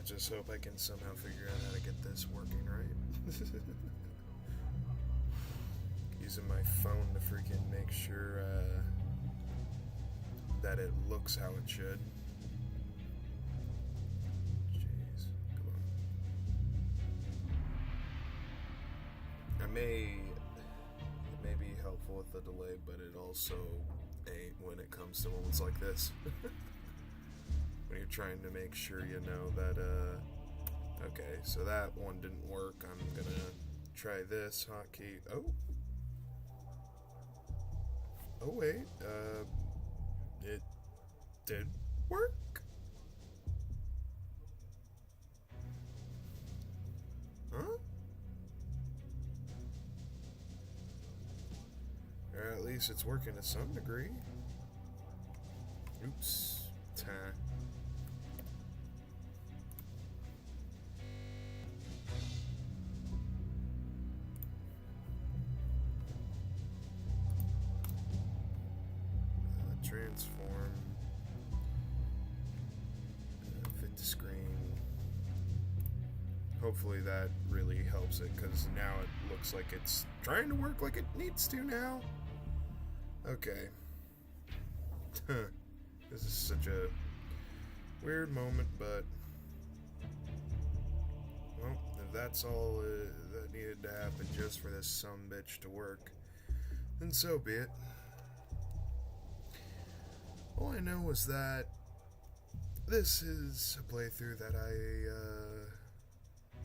just hope I can somehow figure out how to get this working right. Using my phone to freaking make sure that it looks how it should. Jeez, come on. It may be helpful with the delay, but it also ain't when it comes to moments like this. When you're trying to make sure you know that, okay, so that one didn't work. I'm gonna try this hotkey. Oh wait, it did work? Huh? Or at least it's working to some degree. Oops. Transform. Fit the screen. Hopefully that really helps it, because now it looks like it's trying to work like it needs to now. Okay. This is such a weird moment, but well, if that's all that needed to happen just for this sumbitch to work, then so be it. All I know is that this is a playthrough that I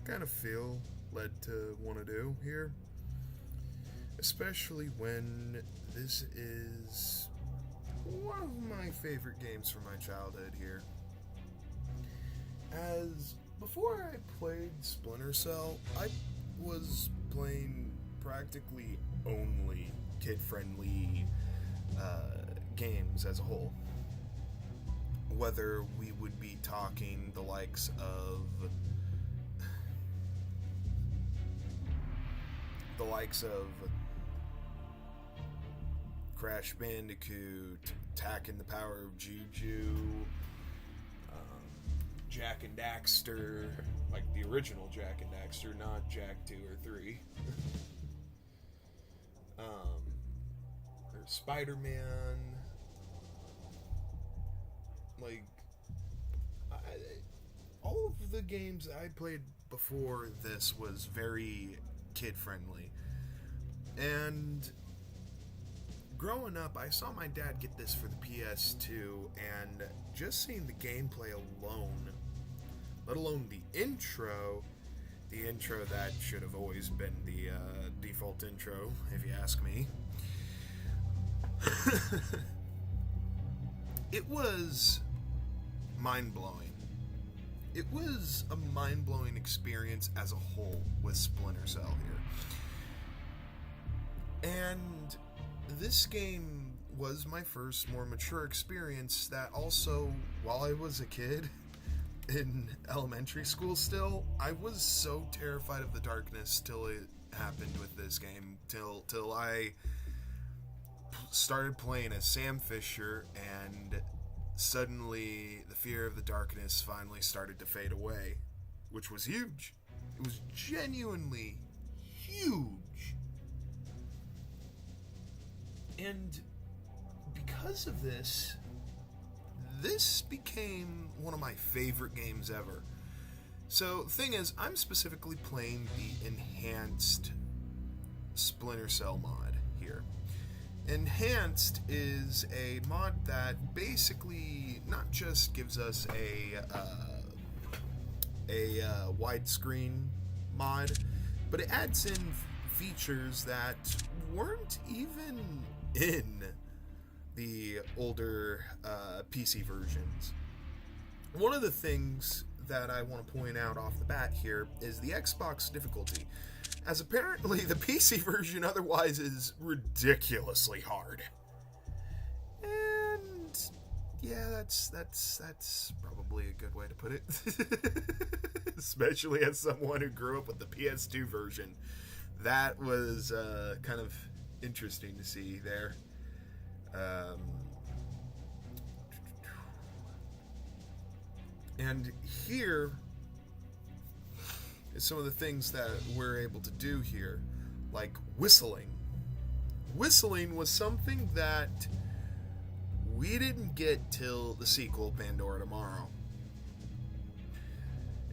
kind of feel led to want to do here. Especially when this is one of my favorite games from my childhood here. As before I played Splinter Cell, I was playing practically only kid-friendly games as a whole. Whether we would be talking the likes of Crash Bandicoot, Attacking the Power of Juju, Jak and Daxter, like the original Jak and Daxter, not Jak 2 or 3. Or Spider-Man. Like, all of the games I played before this was very kid-friendly. And growing up, I saw my dad get this for the PS2, and just seeing the gameplay alone, let alone the intro that should have always been the default intro, if you ask me, it was mind-blowing. It was a mind-blowing experience as a whole with Splinter Cell here. And this game was my first more mature experience that also, while I was a kid in elementary school still, I was so terrified of the darkness till it happened with this game, till I started playing as Sam Fisher, and suddenly the fear of the darkness finally started to fade away, which was huge. It was genuinely huge. And because of this became one of my favorite games ever. So, the thing is, I'm specifically playing the enhanced Splinter Cell mod here. Enhanced is a mod that basically not just gives us a widescreen mod, but it adds in features that weren't even in the older PC versions. One of the things that I want to point out off the bat here is the Xbox difficulty, as apparently the PC version otherwise is ridiculously hard. And yeah, that's probably a good way to put it. Especially as someone who grew up with the PS2 version. That was kind of interesting to see there. And here, is some of the things that we're able to do here, like whistling. Whistling was something that we didn't get till the sequel, Pandora Tomorrow.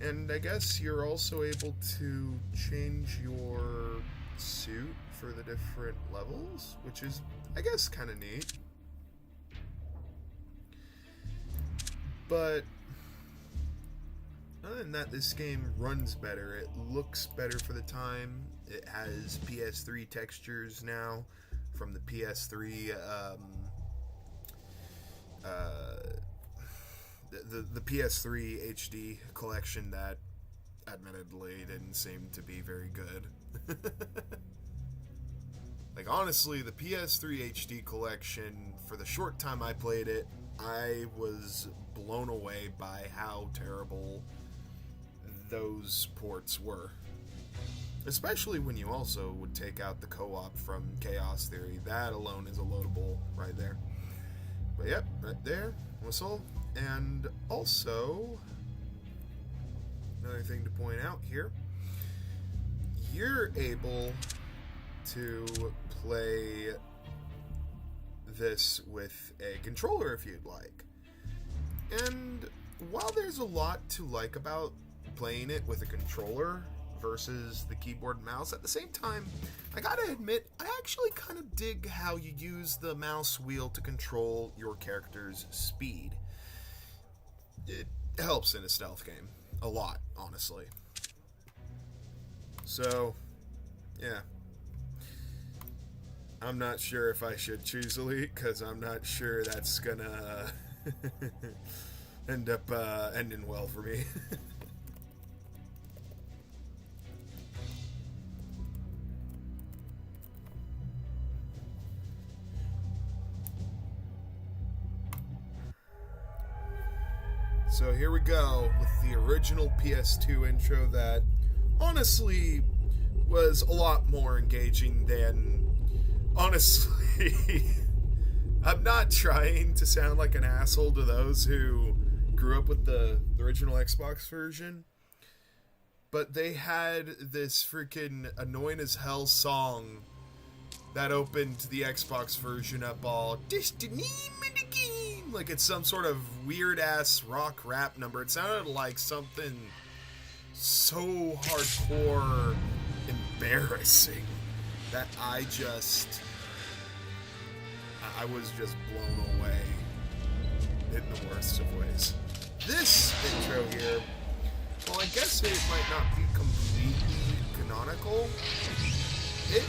And I guess you're also able to change your suit for the different levels, which is, I guess, kind of neat. But other than that, this game runs better. It looks better for the time. It has PS3 textures now from the PS3 the PS3 HD collection that admittedly didn't seem to be very good. Like, honestly, the PS3 HD collection, for the short time I played it, I was blown away by how terrible those ports were. Especially when you also would take out the co-op from Chaos Theory. That alone is a loadable right there. But yep, right there, whistle. And also, another thing to point out here, you're able to play this with a controller if you'd like. And while there's a lot to like about playing it with a controller versus the keyboard and mouse, at the same time, I gotta admit, I actually kind of dig how you use the mouse wheel to control your character's speed. It helps in a stealth game. A lot, honestly. So, yeah. I'm not sure if I should choose Elite, because I'm not sure that's gonna end up ending well for me. So here we go with the original PS2 intro that honestly was a lot more engaging than, honestly, I'm not trying to sound like an asshole to those who grew up with the original Xbox version, but they had this freaking annoying as hell song that opened the Xbox version up all Destiny Minigame, like it's some sort of weird ass rock rap number. It sounded like something so hardcore embarrassing that I was just blown away in the worst of ways. This intro here, well, I guess it might not be completely canonical. It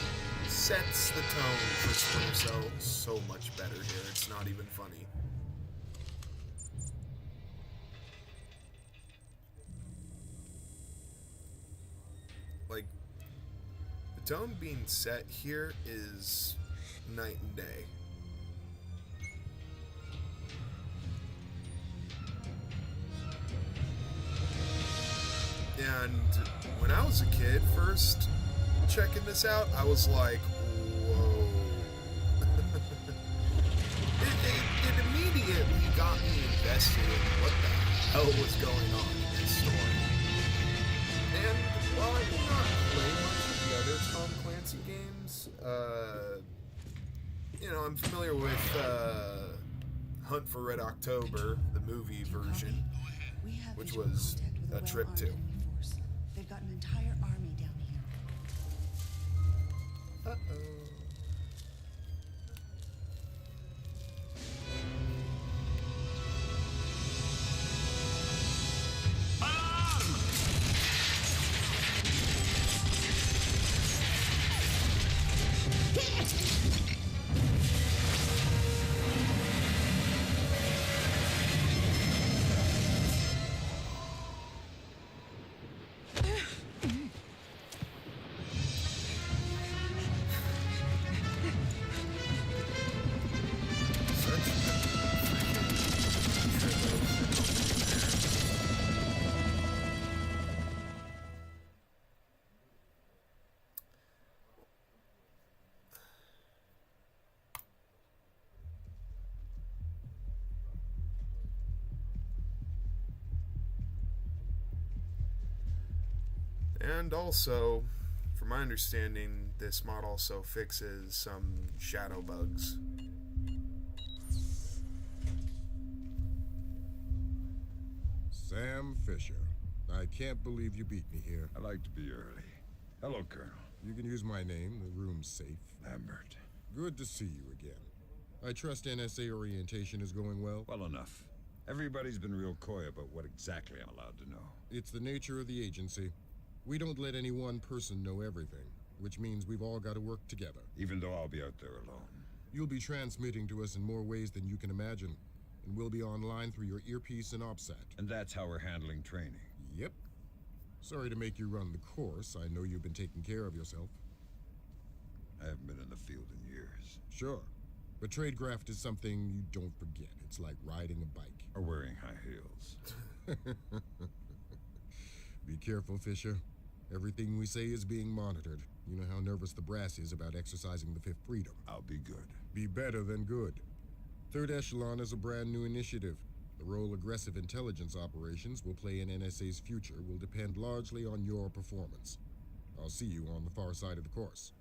sets the tone for Splinter so much better here. It's not even funny. Like, the tone being set here is night and day. And when I was a kid first checking this out, I was like, whoa. it immediately got me invested in what the hell was going on in this story. And while I did not play much of the other Tom Clancy games, I'm familiar with Hunt for Red October, the movie version, which was a trip too. They've got an entire army down here. Uh-oh. And also, from my understanding, this mod also fixes some shadow bugs. Sam Fisher. I can't believe you beat me here. I like to be early. Hello, Colonel. You can use my name. The room's safe. Lambert. Good to see you again. I trust NSA orientation is going well? Well enough. Everybody's been real coy about what exactly I'm allowed to know. It's the nature of the agency. We don't let any one person know everything, which means we've all got to work together. Even though I'll be out there alone. You'll be transmitting to us in more ways than you can imagine, and we'll be online through your earpiece and OPSAT. And that's how we're handling training. Yep. Sorry to make you run the course. I know you've been taking care of yourself. I haven't been in the field in years. Sure. But tradecraft is something you don't forget. It's like riding a bike. Or wearing high heels. Be careful, Fisher. Everything we say is being monitored. You know how nervous the brass is about exercising the Fifth Freedom. I'll be good. Be better than good. Third Echelon is a brand new initiative. The role aggressive intelligence operations will play in NSA's future will depend largely on your performance. I'll see you on the far side of the course.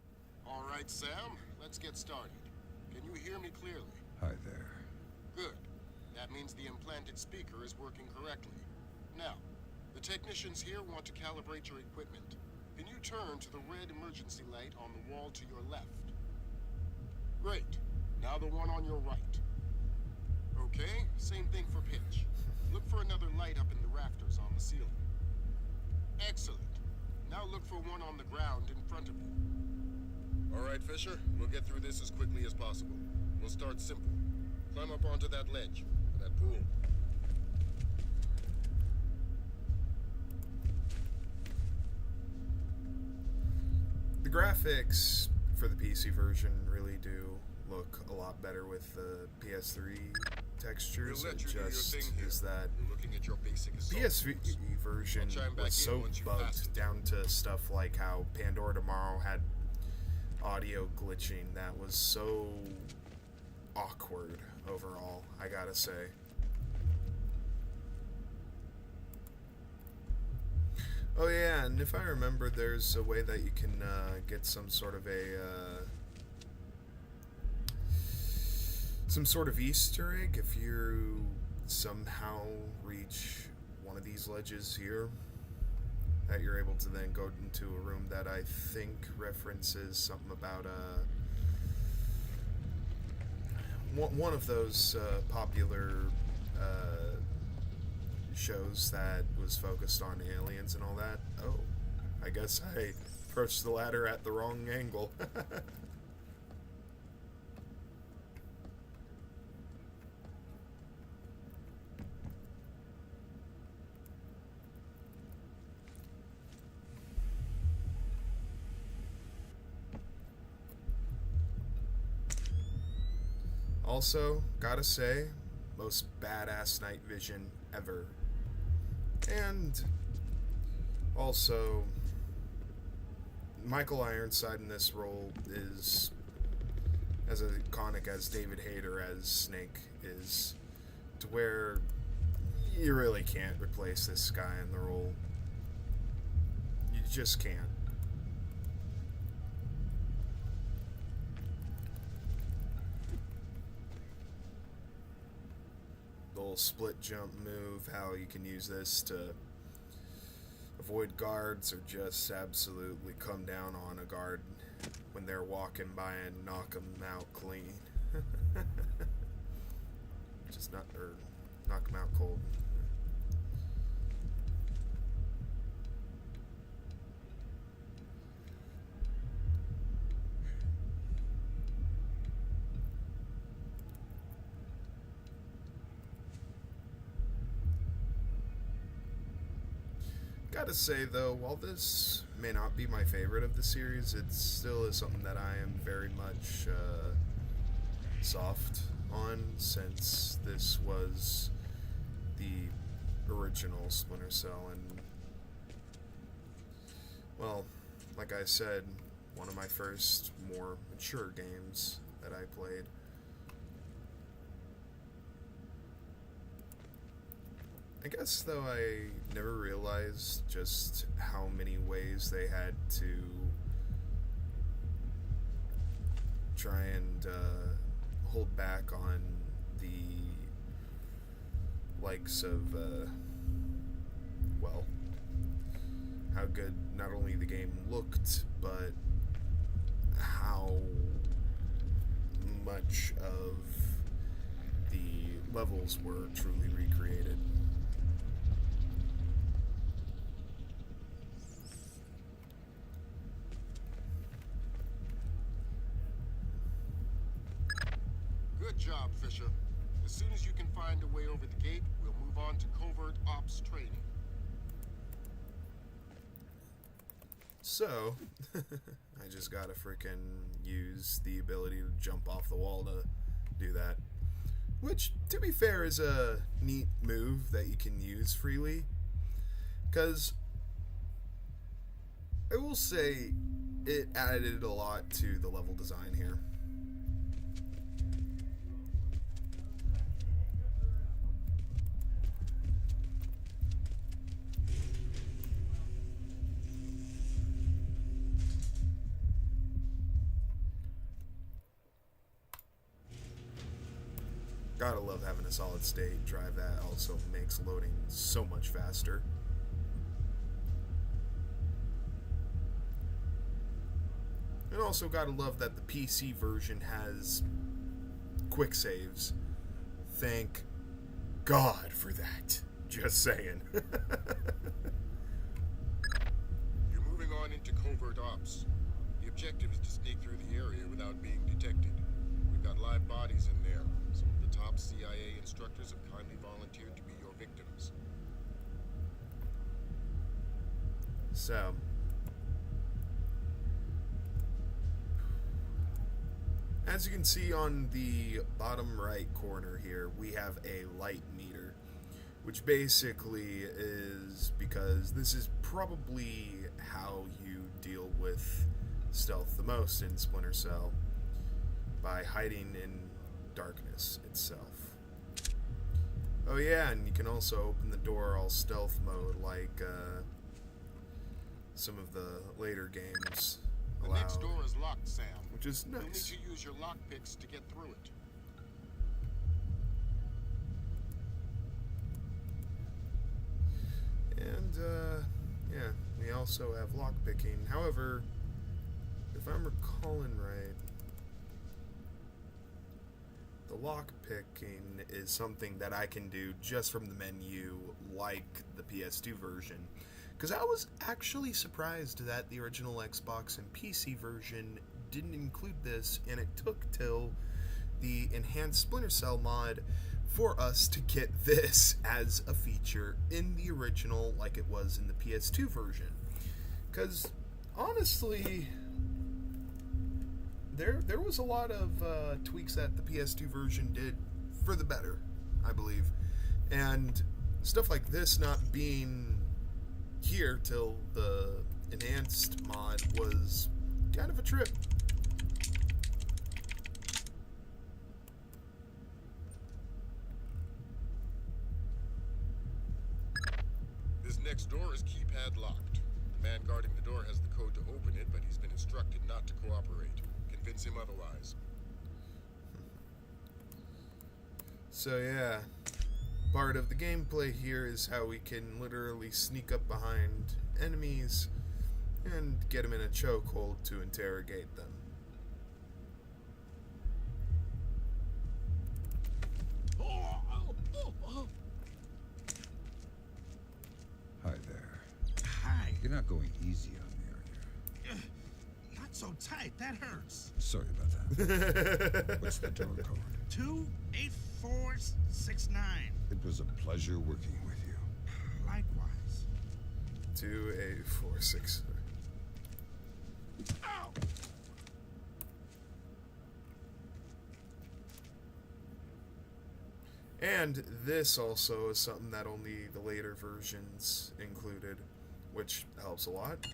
All right, Sam, let's get started. Can you hear me clearly? Hi there. Good. That means the implanted speaker is working correctly. Now, the technicians here want to calibrate your equipment. Can you turn to the red emergency light on the wall to your left? Great. Now the one on your right. Okay, same thing for pitch. Look for another light up in the rafters on the ceiling. Excellent. Now look for one on the ground in front of you. All right, Fisher. We'll get through this as quickly as possible. We'll start simple. Climb up onto that ledge, that pool. The graphics for the PC version really do look a lot better with the PS3 textures. We'll It let you do your just thing here. is that You're looking at your basic assault PS3 tools. version I'll chime back was in so once you've bugged fastened. down to stuff like how Pandora Tomorrow had audio glitching that was so awkward overall, I gotta say. Oh yeah, and if I remember, there's a way that you can get some sort of Easter egg if you somehow reach one of these ledges here, that you're able to then go into a room that I think references something about one of those popular shows that was focused on aliens and all that. Oh, I guess I approached the ladder at the wrong angle. Also, gotta say, most badass night vision ever. And also, Michael Ironside in this role is as iconic as David Hayter as Snake is, to where you really can't replace this guy in the role. You just can't. The little split jump move, how you can use this to avoid guards or just absolutely come down on a guard when they're walking by and knock them out clean. Just not, or knock them out cold. Gotta say though, while this may not be my favorite of the series, it still is something that I am very much soft on, since this was the original Splinter Cell, and well, like I said, one of my first more mature games that I played. I guess, though, I never realized just how many ways they had to try and hold back on the likes of, well, how good not only the game looked, but how much of the levels were truly recreated. Good job, Fisher. As soon as you can find a way over the gate, we'll move on to covert ops training. So, I just gotta frickin' use the ability to jump off the wall to do that. Which, to be fair, is a neat move that you can use freely. Because, I will say, it added a lot to the level design here. Gotta love having a solid state drive that also makes loading so much faster. And also gotta love that the PC version has quick saves. Thank God for that. Just saying. You're moving on into covert ops. The objective is to sneak through the area without being detected. We've got live bodies in there. Some of the top CIA instructors have kindly volunteered to be your victims. So, as you can see on the bottom right corner here, we have a light meter, which basically is because this is probably how you deal with stealth the most in Splinter Cell, by hiding in darkness itself. Oh yeah, and you can also open the door all stealth mode like some of the later games The allow, next door is locked, Sam. which is You'll need nice. to use your lockpicks to get through it. And yeah, we also have lockpicking. However, if I'm recalling right, the lockpicking is something that I can do just from the menu, like the PS2 version. Because I was actually surprised that the original Xbox and PC version didn't include this, and it took till the enhanced Splinter Cell mod for us to get this as a feature in the original, like it was in the PS2 version. Because honestly, there was a lot of tweaks that the PS2 version did for the better, I believe, and stuff like this not being here till the enhanced mod was kind of a trip. This next door is keypad locked. The man guarding the door has the code to open it, but he's been instructed not to cooperate. Convince him otherwise. So yeah, part of the gameplay here is how we can literally sneak up behind enemies and get them in a chokehold to interrogate them. Hi there. Hi. You're not going easy on me, are you? Not so tight. That hurts. Sorry about that. What's the door code? 28469. It was a pleasure working with you. Likewise. 2846. Ow! And this also is something that only the later versions included, which helps a lot.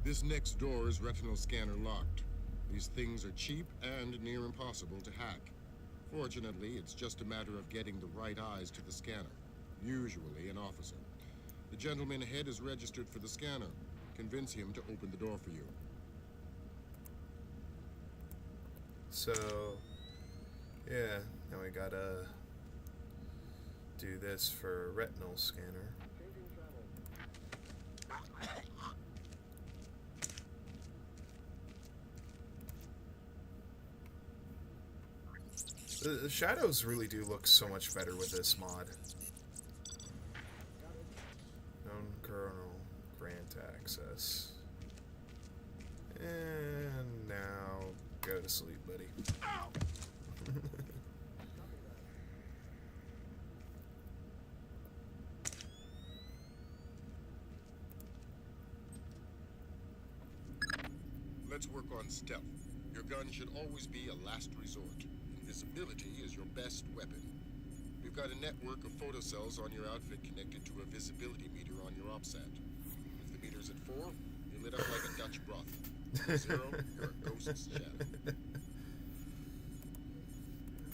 This next door is retinal scanner locked. These things are cheap and near impossible to hack. Fortunately, it's just a matter of getting the right eyes to the scanner, usually an officer. The gentleman ahead is registered for the scanner. Convince him to open the door for you. So, yeah, now we gotta do this for retinal scanner. The shadows really do look so much better with this mod. Known kernel, grant access. And now, go to sleep, buddy. Let's work on stealth. Your gun should always be a last resort. Invisibility is your best weapon. We've got a network of photocells on your outfit connected to a visibility meter on your OPSAT. If the meter's at 4, you're lit up like a Dutch broth. At 0, you're a ghost's shadow.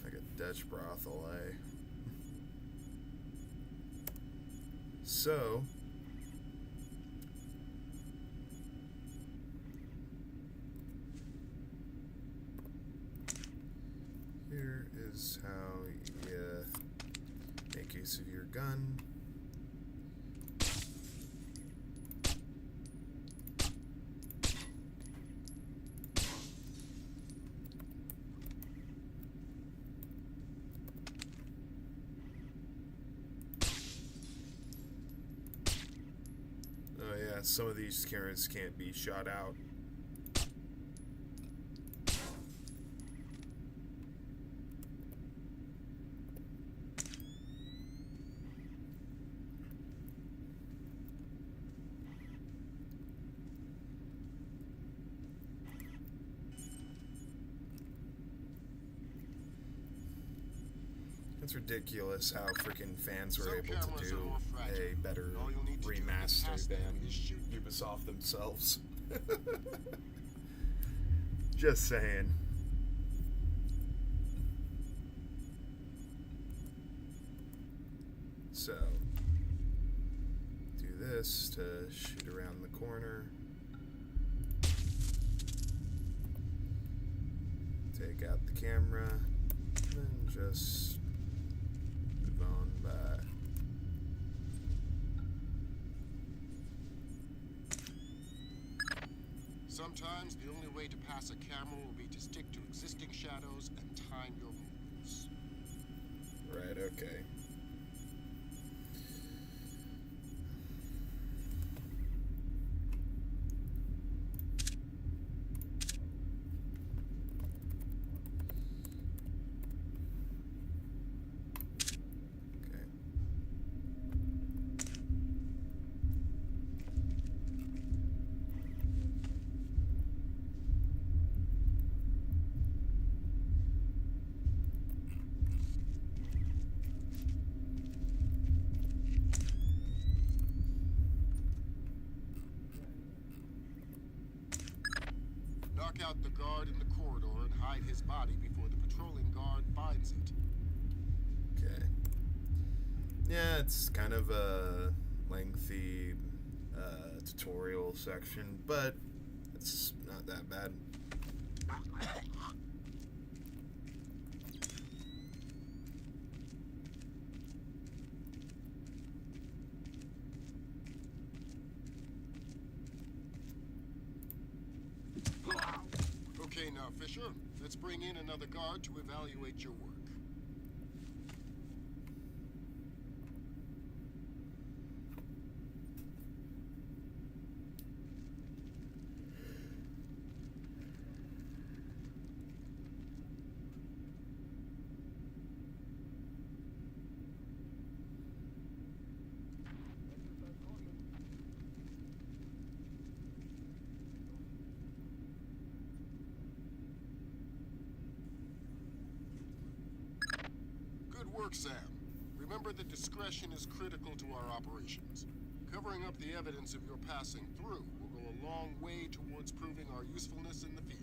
Like a Dutch brothel, eh? So, here is how you make use of your gun. Oh yeah, some of these cameras can't be shot out. It's ridiculous how freaking fans were able to do a better remaster than Ubisoft themselves. Just saying. So, do this to shoot around the corner. Take out the camera, and just move on by. Sometimes the only way to pass a camera will be to stick to existing shadows and time your moves. Right, okay. Okay. Knock out the guard in the corridor and hide his body before the patrolling guard finds it. Okay. Yeah, it's kind of a lengthy tutorial section, but it's not that bad. Okay, now, Fisher, let's bring in another guard to evaluate your work. Good work, Sam. Remember that discretion is critical to our operations. Covering up the evidence of your passing through will go a a long way towards proving our usefulness in the field.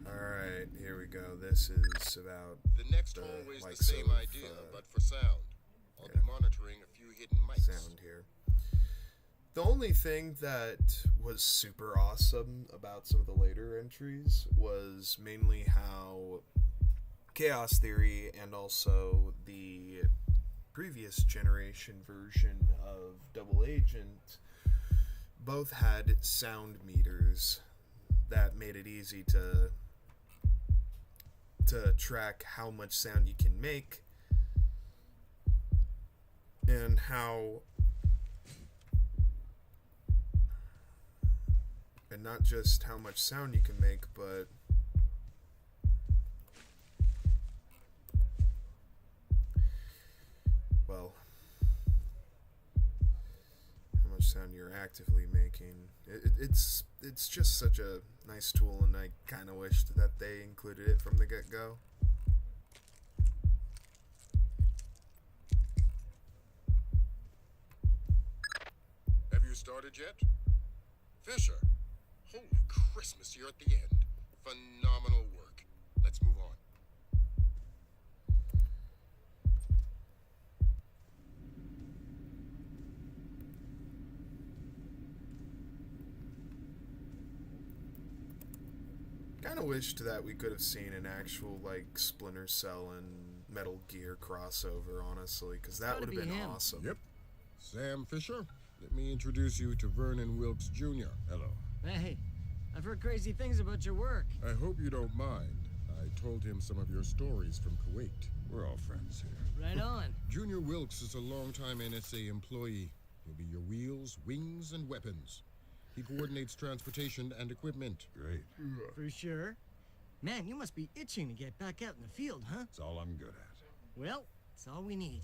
Alright, here we go. This is about The next hallway's the same idea, but for sound. I'll be monitoring a few hidden mics. sound here. The only thing that was super awesome about some of the later entries was mainly how Chaos Theory and also the previous generation version of Double Agent both had sound meters that made it easy to track how much sound you can make and not just how much sound you can make, but well, how much sound you're actively making. It's just such a nice tool, and I kind of wished that they included it from the get-go. Have you started yet? Fisher! Holy Christmas, you're at the end. Phenomenal work. Let's move on. Kind of wished that we could have seen an actual, like, Splinter Cell and Metal Gear crossover, honestly, because that would have been awesome. Yep. Sam Fisher, let me introduce you to Vernon Wilkes Jr. Hello. Hey, I've heard crazy things about your work. I hope you don't mind. I told him some of your stories from Kuwait. We're all friends here. Right on. Junior Wilkes is a longtime NSA employee. He'll be your wheels, wings, and weapons. He coordinates transportation and equipment. Great. For sure. Man, you must be itching to get back out in the field, huh? That's all I'm good at. Well, it's all we need.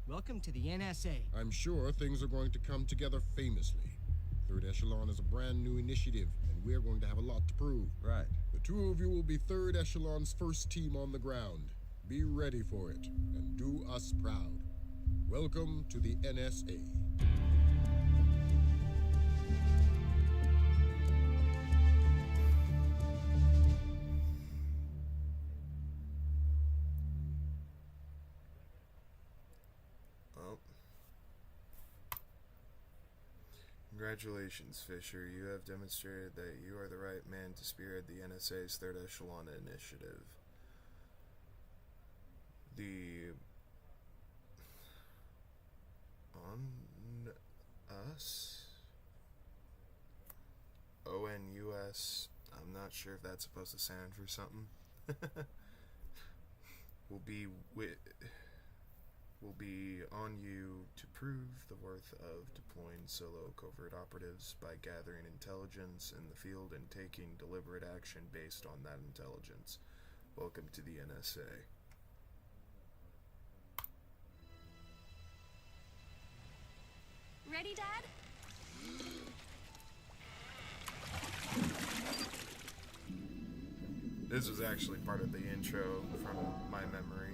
Welcome to the NSA. I'm sure things are going to come together famously. Third Echelon is a brand new initiative, and we're going to have a lot to prove. Right. The two of you will be Third Echelon's first team on the ground. Be ready for it, and do us proud. Welcome to the NSA. Well, congratulations, Fisher. You have demonstrated that you are the right man to spearhead the NSA's Third Echelon initiative. The on us ONUS. I'm not sure if that's supposed to stand for something. will be on you to prove the worth of deploying solo covert operatives by gathering intelligence in the field and taking deliberate action based on that intelligence. Welcome to the NSA. Ready, Dad? This was actually part of the intro from my memory.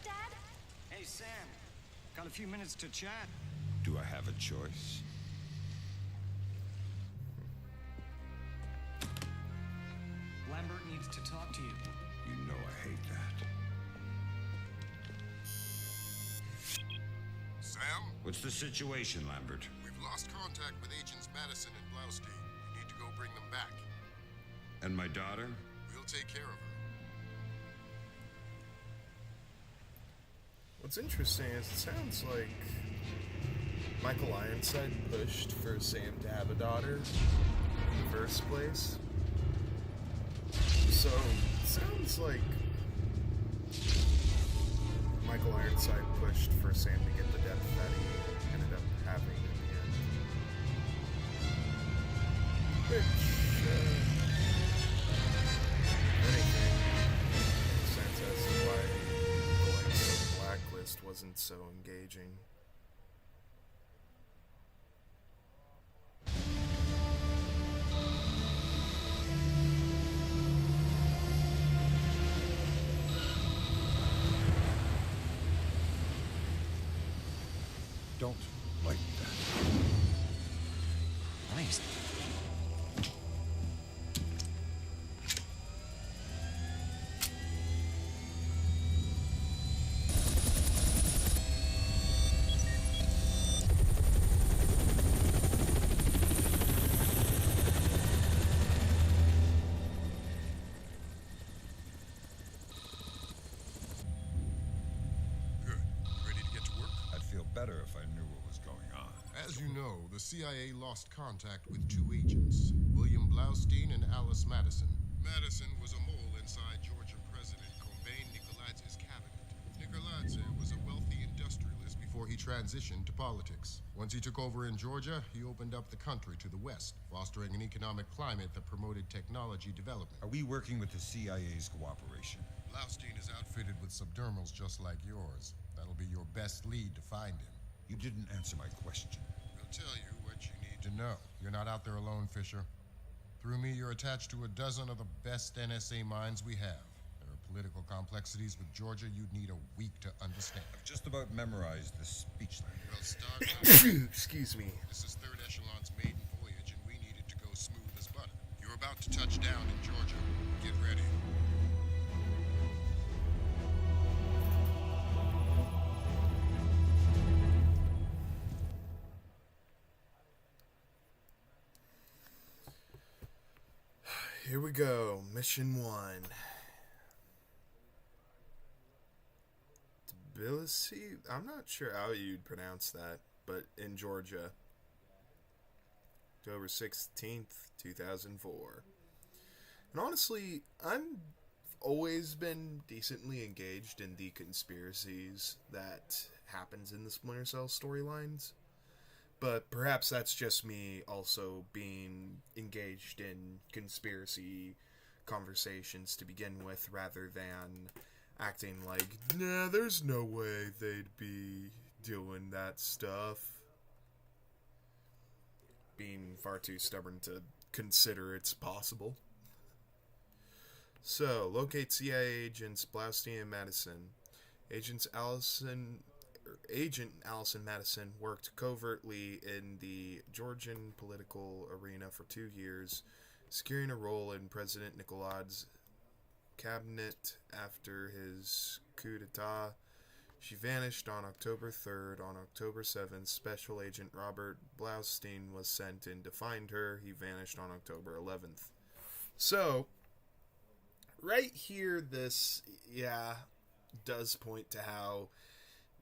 Dad? Hey, Sam. Got a few minutes to chat? Do I have a choice? Lambert needs to talk to you. You know I hate that. Sam, What's the situation, Lambert? we've lost contact with Agents Madison and Blaustein. We need to go bring them back. And my daughter? We'll take care of her. What's interesting is it sounds like Michael Ironside pushed for Sam to have a daughter in the first place. So, it sounds like Michael Ironside pushed for Sam to get the depth that he ended up having in the end. Which, anything makes sense as to why going to the Blacklist wasn't so engaging. Don't like that. Nice. Good. Ready to get to work? I'd feel better if I knew what was going on. As you know, the CIA lost contact with two agents, William Blaustein and Alice Madison. Madison was a mole inside Georgian President Kombane Nikoladze's cabinet. Nikoladze was a wealthy industrialist before he transitioned to politics. Once he took over in Georgia, he opened up the country to the west, fostering an economic climate that promoted technology development. Are we working with the CIA's cooperation? Blaustein is outfitted with subdermals just like yours. That'll be your best lead to find him. You didn't answer my question. We'll tell you what you need to know. You're not out there alone, Fisher. Through me, you're attached to a dozen of the best NSA minds we have. There are political complexities with Georgia you'd need a week to understand. I've just about memorized the speech language. Well, start. Excuse me. This is Third Echelon's maiden voyage, and we need it to go smooth as butter. You're about to touch down in Georgia. Get ready. Here we go. Mission 1. Tbilisi? I'm not sure how you'd pronounce that, but in Georgia. October 16th, 2004. And honestly, I've always been decently engaged in the conspiracies that happens in the Splinter Cell storylines. But perhaps that's just me also being engaged in conspiracy conversations to begin with, rather than acting like, nah, there's no way they'd be doing that stuff. Being far too stubborn to consider it's possible. So, locate CIA agents Blaustein and Madison. Agent Allison Madison worked covertly in the Georgian political arena for 2 years, securing a role in President Nikoladze's cabinet after his coup d'etat. She vanished on October 3rd. On October 7th, Special Agent Robert Blaustein was sent in to find her. He vanished on October 11th. So, right here, this, does point to how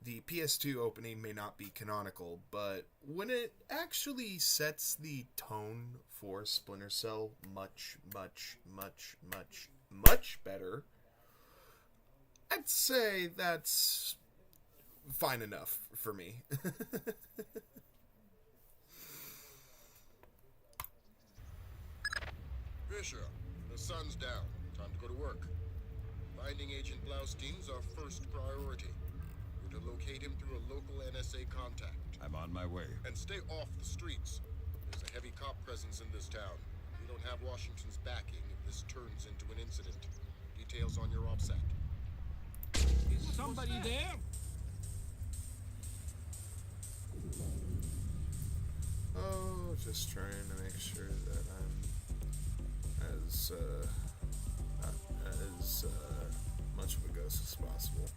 the PS2 opening may not be canonical, but when it actually sets the tone for Splinter Cell much, much, much, much, much better, I'd say that's fine enough for me. Fisher, the sun's down. Time to go to work. Finding Agent Blaustein's our first priority. We're to locate him through a local NSA contact. I'm on my way. And stay off the streets. There's a heavy cop presence in this town. We don't have Washington's backing if this turns into an incident. Details on your OPSAT. Is somebody there? Oh, just trying to make sure that I'm as much of a ghost as possible.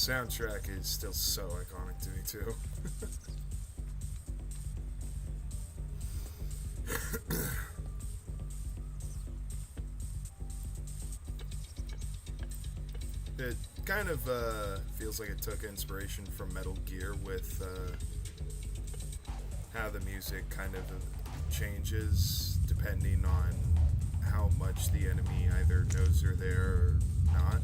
soundtrack is still so iconic to me, too. It kind of feels like it took inspiration from Metal Gear with how the music kind of changes depending on how much the enemy either knows they're there or not.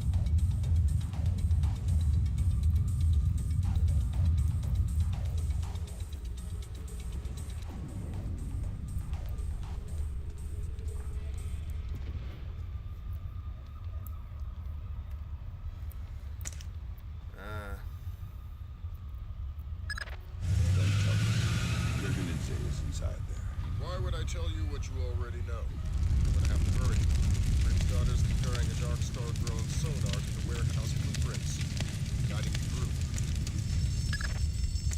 Why would I tell you what you already know? I'm gonna have to hurry. Prince Daughter's comparing a Darkstar drone sonar to the warehouse blueprints. Guiding you through.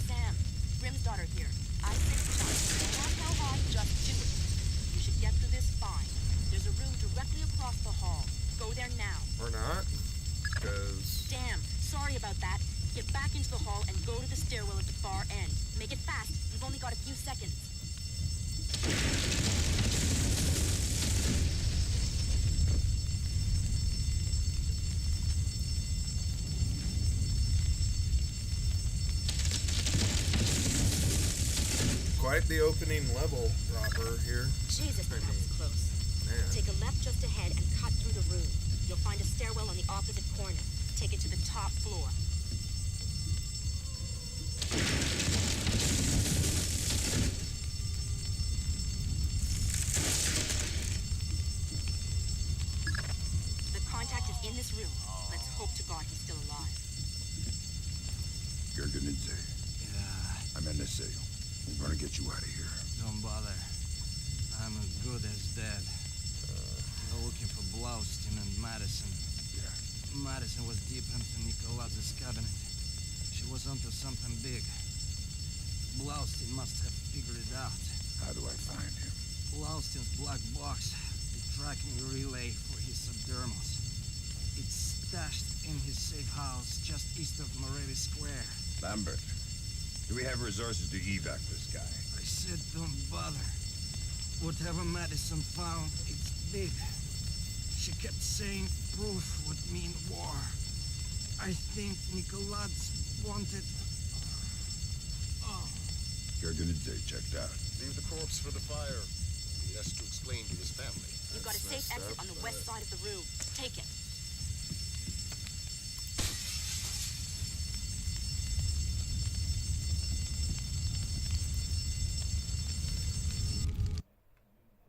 Sam, Grim's daughter here. I fixed shots. Don't ask how hard, just do it. You should get through this fine. There's a room directly across the hall. Go there now. Or not, because... Damn, sorry about that. Get back into the hall and go to the stairwell at the far end. Make it fast. You've only got a few seconds. Quite the opening level dropper here. Jesus, that was close. Man. Take a left just ahead and cut through the room. You'll find a stairwell on the opposite corner. Take it to the top floor. The contact is in this room. Let's hope to God he's still alive. Gergenidze. Yeah, I'm NSA. I'm gonna get you out of here. don't bother. I'm as good as dead. We're looking for Blaustin and Madison. Yeah. Madison was deep into Nicolaz's cabinet. She was onto something big. Blaustin must have figured it out. How do I find him? Blaustin's black box, the tracking relay for his subdermals. It's stashed in his safe house just east of Moretti Square. Lambert, do we have resources to evac this guy? I said don't bother. Whatever Madison found, it's big. She kept saying proof would mean war. I think Nicolaz wanted... Oh. Gergenidze checked out. Leave the corpse for the fire. He has to explain to his family. You've got a safe exit on the west side of the room. Take it.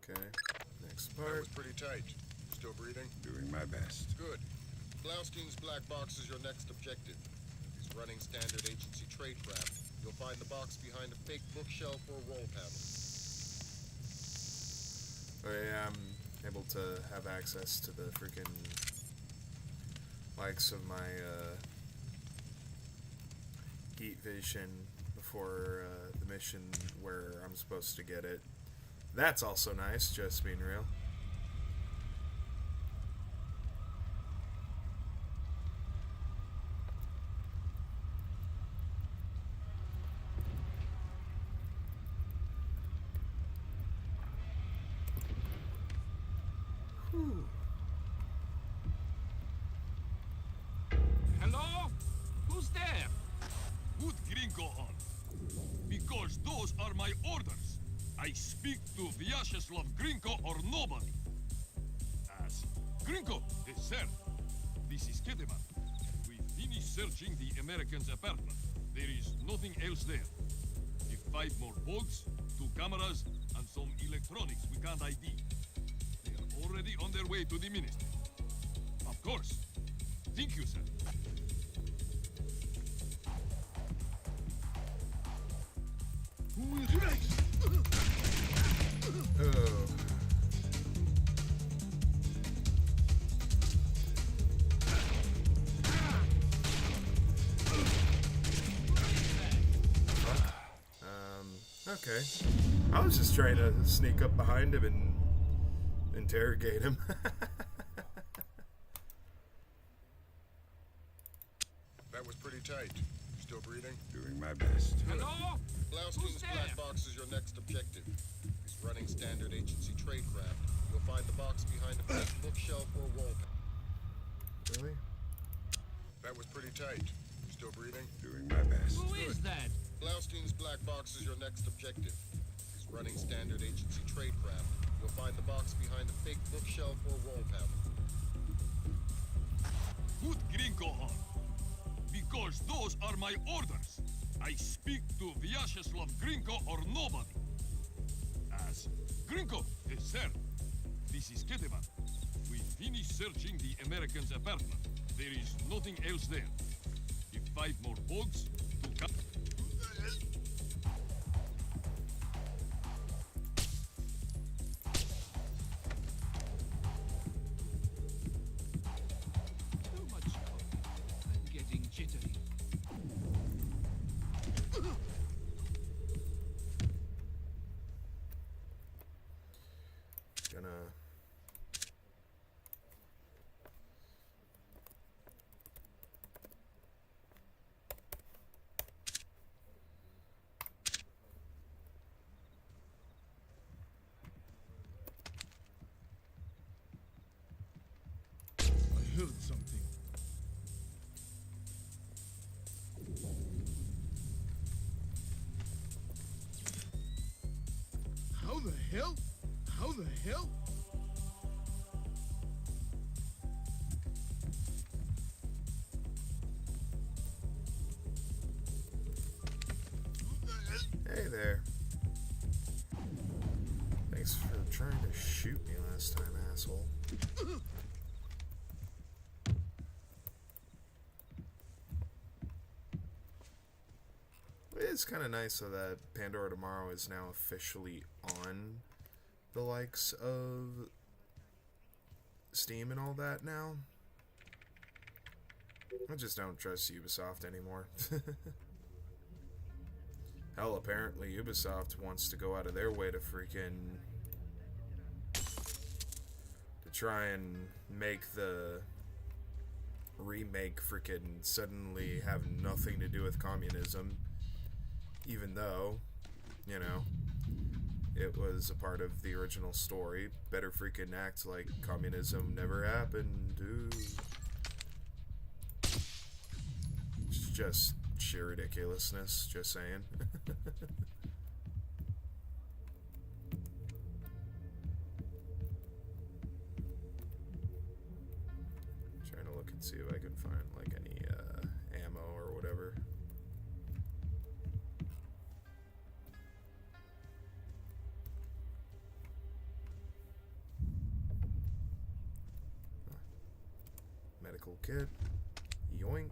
Okay, next That part. was pretty tight. Still breathing? Doing my best. Good. Blaustein's black box is your next objective. He's running standard agency tradecraft. You'll find the box behind a fake bookshelf or wall panel. I am able to have access to the freaking likes of my heat vision before the mission where I'm supposed to get it. That's also nice, just being real. Hello? Who's there? Put Gringo on. Because those are my orders. I speak to Vyacheslav Gringo or nobody. As Gringo, yes, sir. This is Keteman. We finished searching the Americans' apartment. There is nothing else there. If 5 more boats, 2 cameras, and some electronics we can't ID. They are already on their way to the ministry. Of course. Thank you, sir. Who is next? Oh. Okay. I was just trying to sneak up behind him and interrogate him. That was pretty tight. Still breathing? Doing my best. Hello? Blaustein's there? black box is your next objective. He's running standard agency tradecraft. You'll find the box behind a fake bookshelf or wall. Really? That was pretty tight. Still breathing? Doing my best. Who is that? Blaustein's black box is your next objective. He's running standard agency tradecraft. You'll find the box behind a fake bookshelf or wall panel. Put Gringo on. Because those are my orders. I speak to Vyacheslav Gringo or nobody. As Gringo, yes, sir. This is Ketevan. We finished searching the American's apartment. There is nothing else there. If 5 more bugs to come. Too much coffee. I'm getting jittery. Gonna... I heard something. How the hell? How the hell? Hey there. Thanks for trying to shoot me last time, asshole. It's kind of nice though that Pandora Tomorrow is now officially on the likes of Steam and all that now. I just don't trust Ubisoft anymore. Hell, apparently Ubisoft wants to go out of their way to freaking... to try and make the remake freaking suddenly have nothing to do with communism. Even though, you know, it was a part of the original story. Better freaking act like communism never happened, dude. It's just sheer ridiculousness, just saying. Trying to look and see if I can find like any ammo or whatever. Medical kit. Yoink.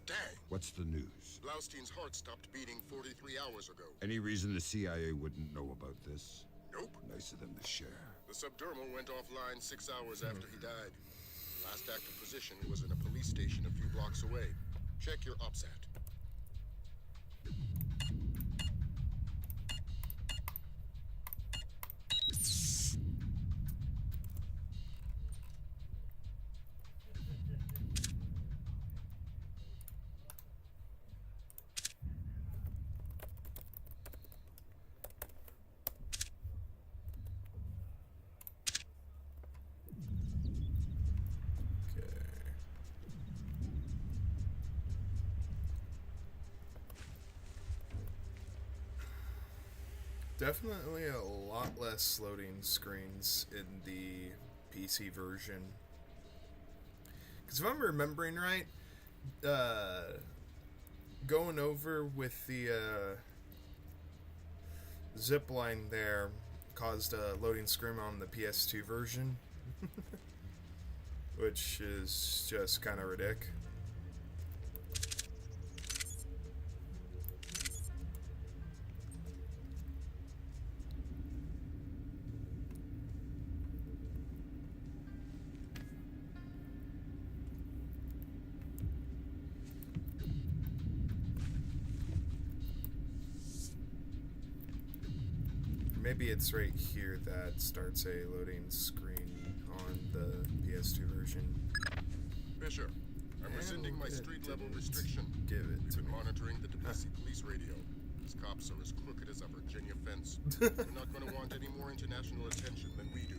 Dang! What's the news? Blaustein's heart stopped beating 43 hours ago. Any reason the CIA wouldn't know about this? Nope. Nice of them to share. The subdermal went offline 6 hours after he died. Last active position was in a police station a few blocks away. Check your OPSAT. Definitely a lot less loading screens in the PC version. Because if I'm remembering right, going over with the zip line there caused a loading screen on the PS2 version. Which is just kind of ridiculous. maybe it's right here that starts a loading screen on the PS2 version. Fisher, I'm rescinding my street-level restriction. Give it We've to been me. monitoring the Tbilisi police radio. These cops are as crooked as a Virginia fence. They're not going to want any more international attention than we do.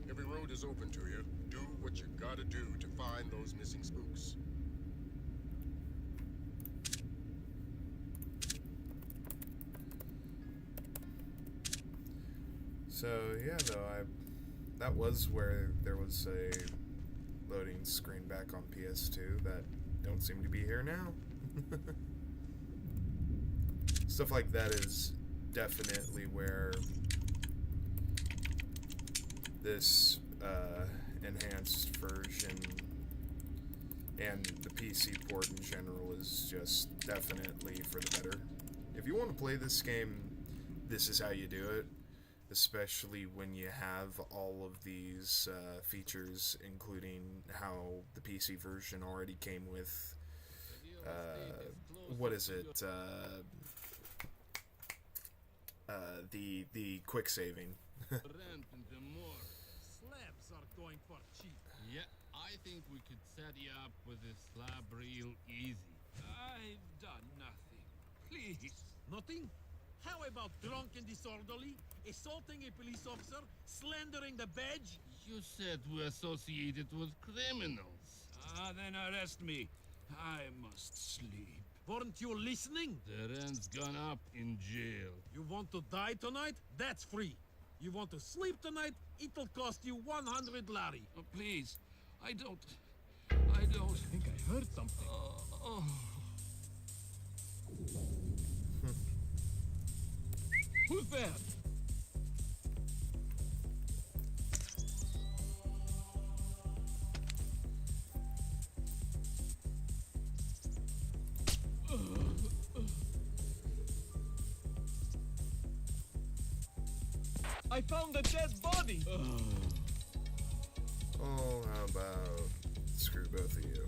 Every road is open to you. Do what you gotta do to find those missing spooks. So yeah, though that was where there was a loading screen back on PS2 that don't seem to be here now. Stuff like that is definitely where this enhanced version and the PC port in general is just definitely for the better. If you want to play this game, this is how you do it. Especially when you have all of these features, including how the PC version already came with, what is it, the quick saving. Slabs are going for cheap. Yeah, I think we could set you up with a slab real easy. I've done nothing. Please. Nothing? How about drunk and disorderly, assaulting a police officer, slandering the badge? You said we're associated with criminals. Then arrest me. I must sleep. Weren't you listening? The rent's gone up in jail. You want to die tonight? That's free. You want to sleep tonight? It'll cost you 100 lari. Oh, please. I don't think I heard something. Who's there? I found a dead body. Oh, how about screw both of you?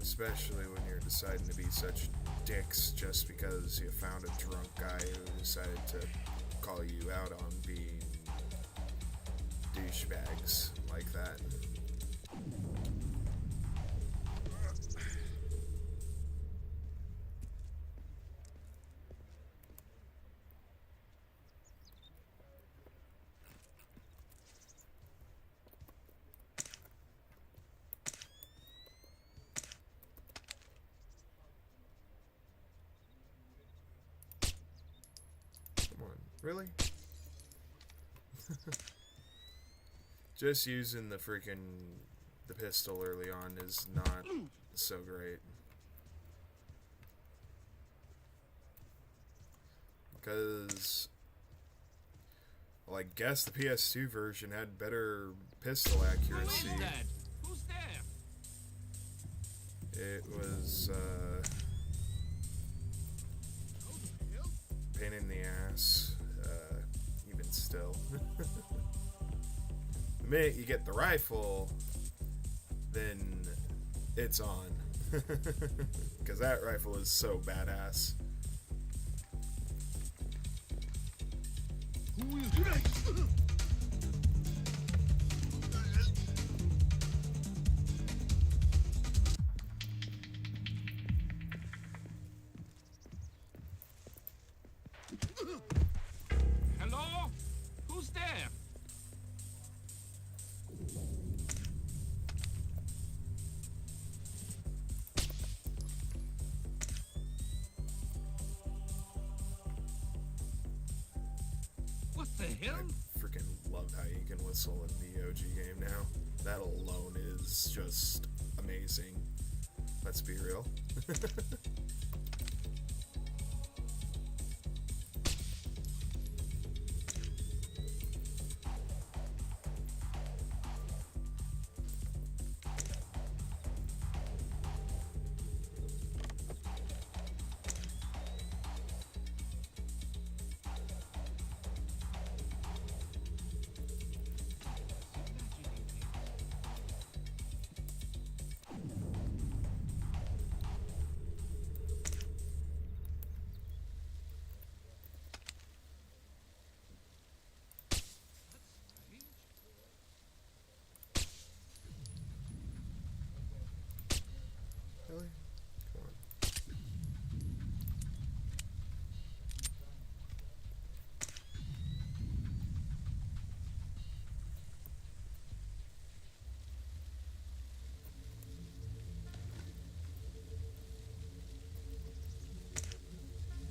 Especially when you're deciding to be such dicks just because you found a drunk guy who decided to call you out on being douchebags like that. Really? Just using the pistol early on is not so great. Because, well, I guess the PS2 version had better pistol accuracy. Who is that? Who's there? It was, pain in the ass. Even still. The minute you get the rifle, then it's on. Because that rifle is so badass. Who is that? Hello? Who's there? What the hell? I freaking love how you can whistle in the OG game now. That alone is just amazing. Let's be real.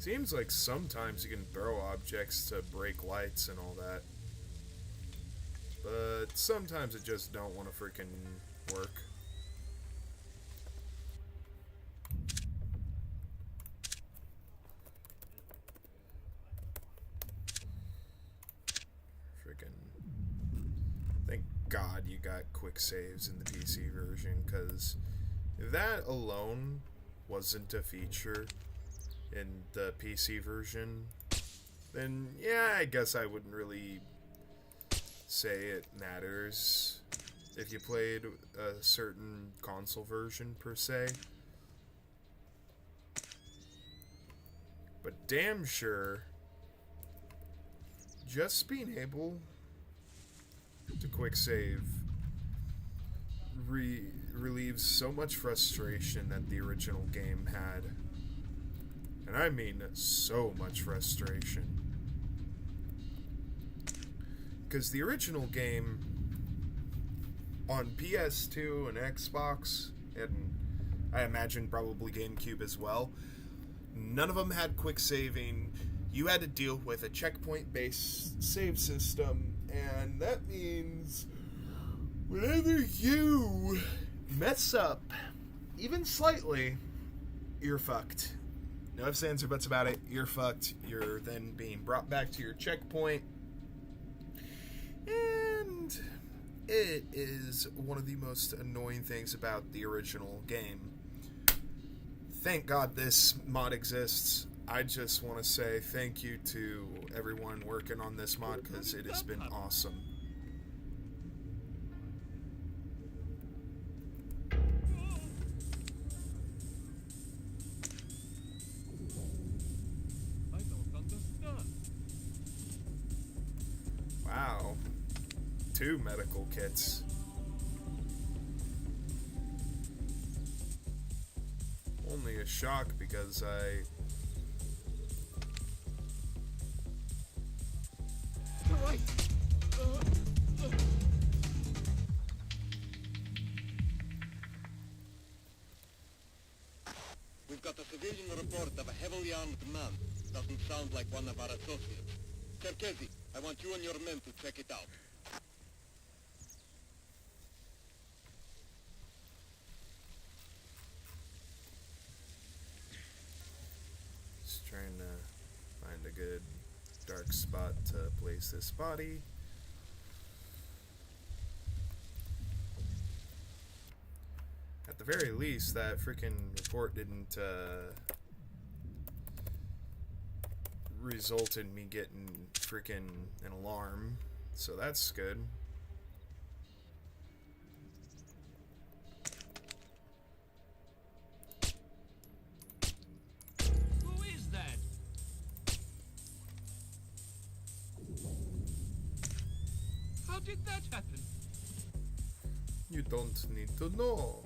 Seems like sometimes you can throw objects to break lights and all that. But sometimes it just don't want to freaking work. Freaking. Thank God you got quick saves in the PC version, because if that alone wasn't a feature in the PC version, then yeah, I guess I wouldn't really say it matters if you played a certain console version per se. But damn sure, just being able to quick save relieves so much frustration that the original game had. And I mean so much frustration. Because the original game on PS2 and Xbox, and I imagine probably GameCube as well, none of them had quick saving. You had to deal with a checkpoint-based save system, and that means whenever you mess up, even slightly, you're fucked. No ifs, ands, or buts about it. You're fucked. You're then being brought back to your checkpoint. And it is one of the most annoying things about the original game. Thank God this mod exists. I just want to say thank you to everyone working on this mod, because it has been awesome. I don't understand. Wow. 2 medical kits. Only a shock because I... Right. We've got a civilian report of a heavily armed man. Doesn't sound like one of our associates. Cherkezi, I want you and your men to check it out. Just trying to find a good dark spot to place this body. At the very least, that freaking report didn't result in me getting freaking an alarm, so that's good. Who is that? How did that happen? You don't need to know.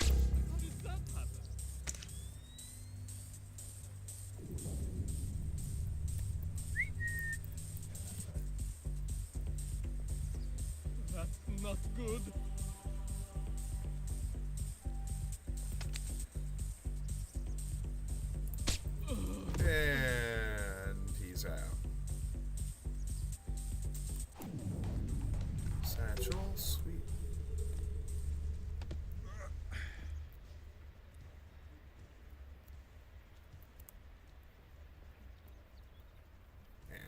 How did that happen? That's not good. And he's out. Satchel, sweet. Man.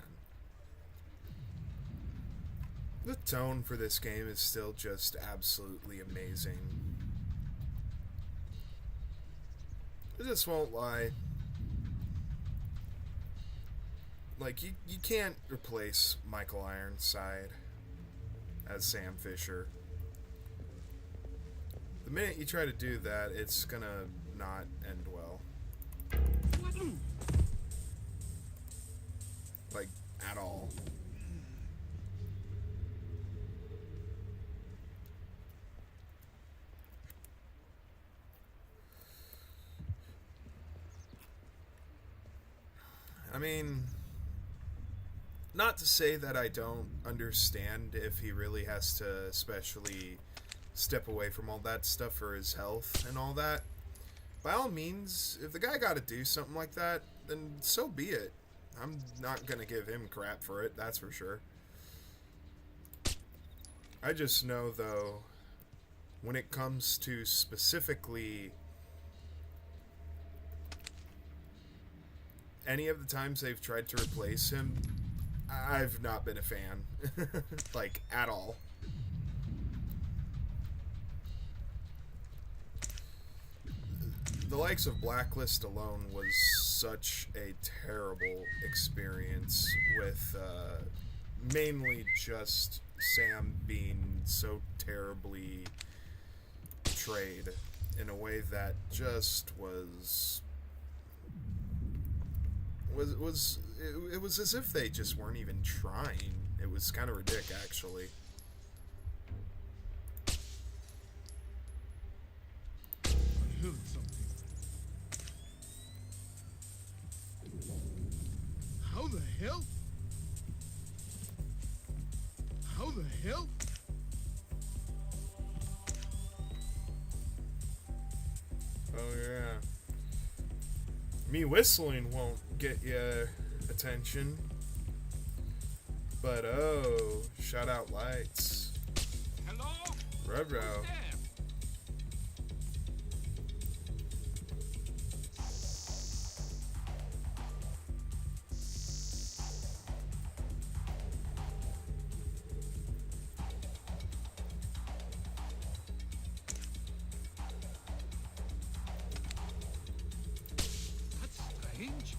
The tone for this game is still just absolutely amazing. I just won't lie. Like, you can't replace Michael Ironside as Sam Fisher. The minute you try to do that, it's gonna not end well. Like, at all. I mean, not to say that I don't understand if he really has to especially step away from all that stuff for his health and all that. By all means, if the guy got to do something like that, then so be it. I'm not going to give him crap for it, that's for sure. I just know, though, when it comes to specifically any of the times they've tried to replace him, I've not been a fan. Like, at all. The likes of Blacklist alone was such a terrible experience with mainly just Sam being so terribly betrayed in a way that just was it was as if they just weren't even trying. It was kind of ridiculous, actually. I heard something. How the hell? How the hell? Oh yeah. Me whistling won't get you attention. But oh, shout out lights. Hello? Ruh-roh. Who's there? That's strange.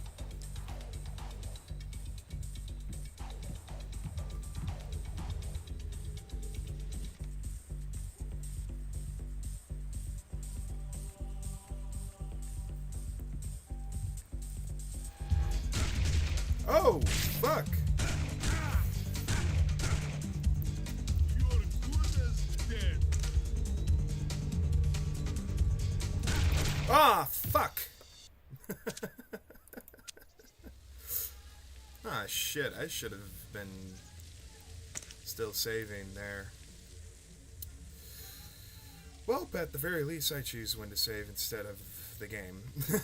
Oh, fuck. You're good as dead. Ah, fuck. Ah, shit. I should have been still saving there. Well, at the very least, I choose when to save instead of the game. Who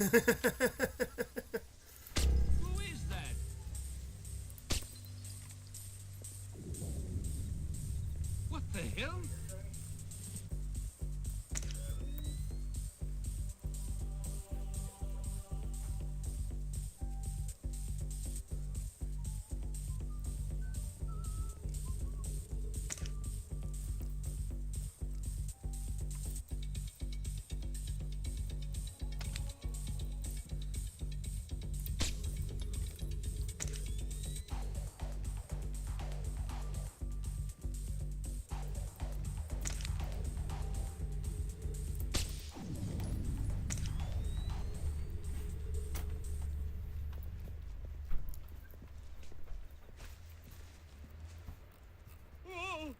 is that? What the hell? Oh!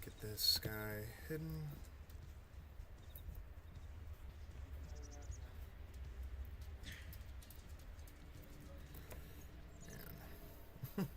Get this guy hidden. Man.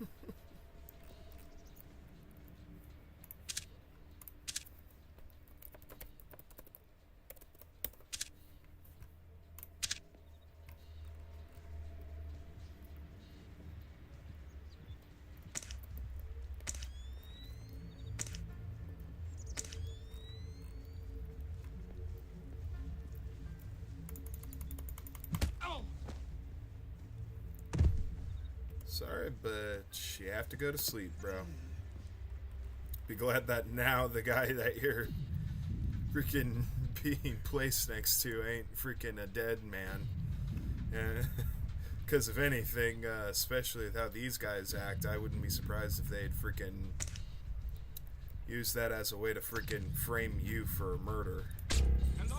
Sorry, but you have to go to sleep, bro. Be glad that now the guy that you're freaking being placed next to ain't freaking a dead man. Because if anything, especially with how these guys act, I wouldn't be surprised if they'd freaking use that as a way to freaking frame you for murder. Hello?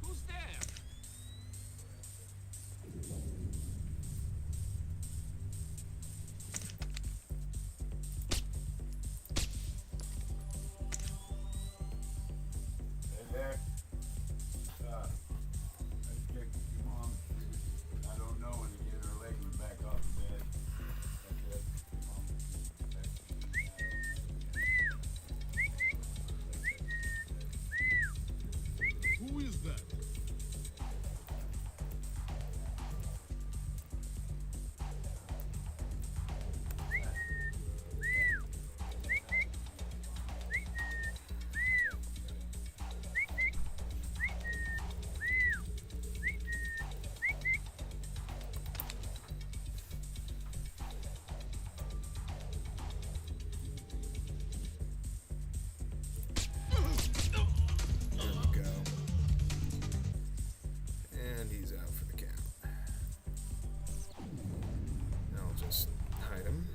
Who's there? Hey there. I checked with your mom. I don't know when to get her leg back off the bed. That's it. Mom, Who is that? There we go. And he's out for the count. I'll just hide him.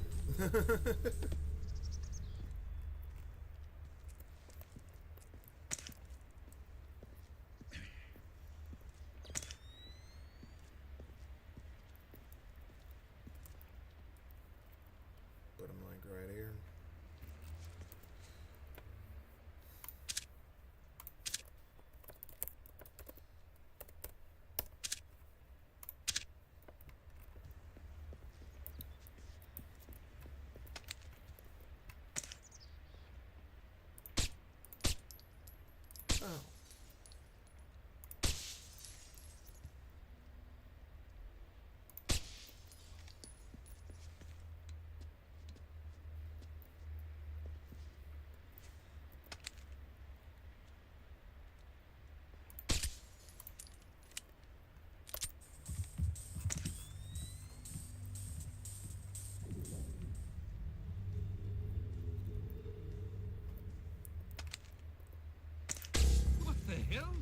Put him like right here. Oh. What the hell?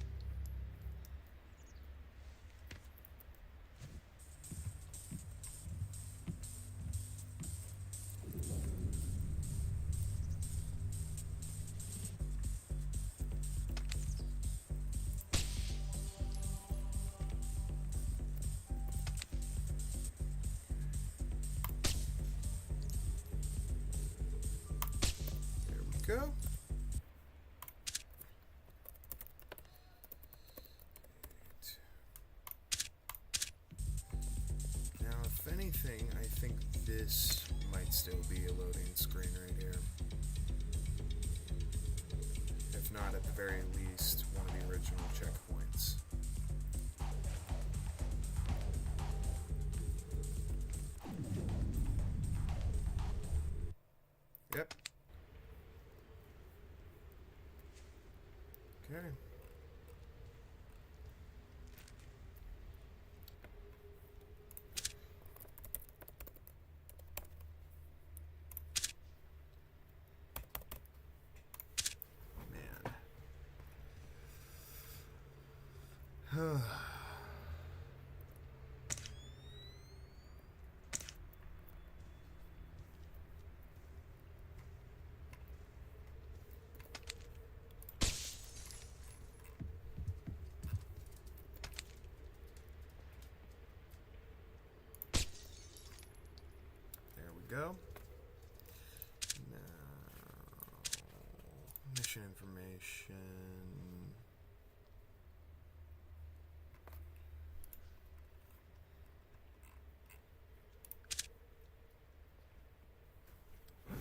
There we go. Now, if anything, I think this might still be a loading screen right here. If not, at the very least, one of the original checkpoints. Yep. Okay. Man. There we go. Now, mission information.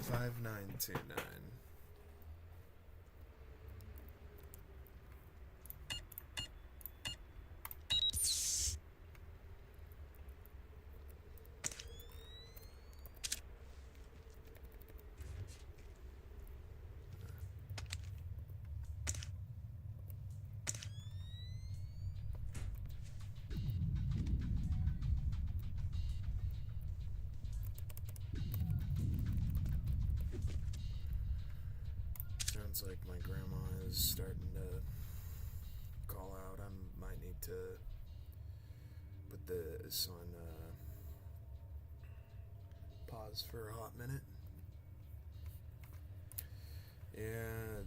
Five 929. Sounds like my grandma is starting to call out. I might need to put this on pause for a hot minute. Yeah,